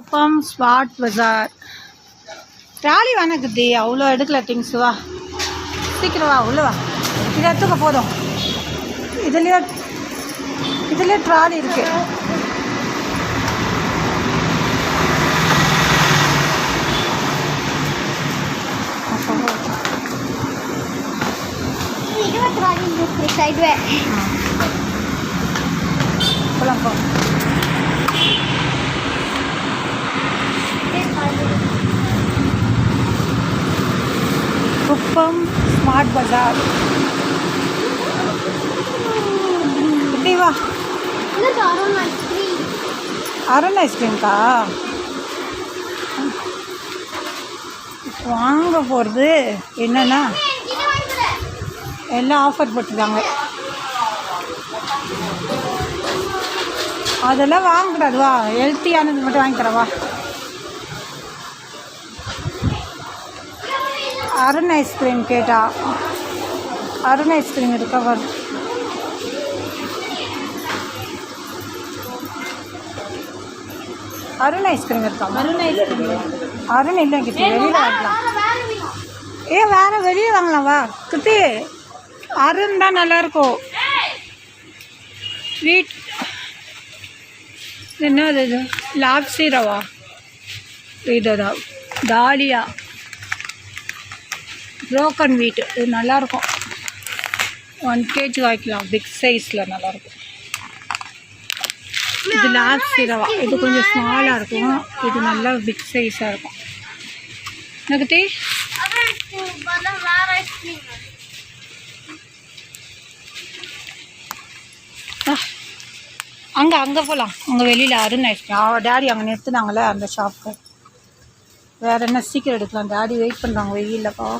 குப்பம் smart பஜார். Trolley வேணாக்குது, அவ்வளோ எடுக்கல things. வா சீக்கிரம் வா, உள்ள வா. இதை எடுத்துக்க போதும். இதுலேயே ட்ராலி இருக்கு. போலாம் போ. குப்பம் ஸ்மார்ட் பஜார். இப்படி வா. அருண் ஐஸ்கிரீம்க்கா வாங்க போகிறது என்னன்னா எல்லாம் ஆஃபர் போட்டுருக்காங்க. அதெல்லாம் வாங்கக்கூடாது. வா, ஹெல்த்தியானது மட்டும் வாங்கி தரவா. அருண் ஐஸ்கிரீம் கேட்டா அருண் ஐஸ்கிரீம் இருக்கா வரும். அருண் ஐஸ்கிரீம் இருக்கா? அருண் இல்லை கிட்டே, வெளியில் வாங்கலாம். வேறு வெளியே வாங்கலாம். வா கிட்டே, அருண் தான் நல்லாயிருக்கும். ஸ்வீட் என்னது இது? லாப்ஸி ரவா இதுதான். டாலியா ப்ரோக்கன் வீட்டு, இது நல்லாயிருக்கும். 1 kg வாங்கிக்கலாம், பிக் சைஸில் நல்லாயிருக்கும். இது லாப்ஸி ரவா, இது கொஞ்சம் ஸ்மாலாக இருக்கும். இது நல்லா பிக் சைஸாக இருக்கும். எனக்கு டீ அங்கே போகலாம். அங்கே வெளியில் அருண் ஐஸ்கிரீம் டேடி அங்கே நிறுத்துனாங்களே அந்த ஷாப்புக்கு. வேறு என்ன சீக்கிரம் எடுக்கலாம். டேடி வெயிட் பண்ணுறாங்க வெயில்லப்பா.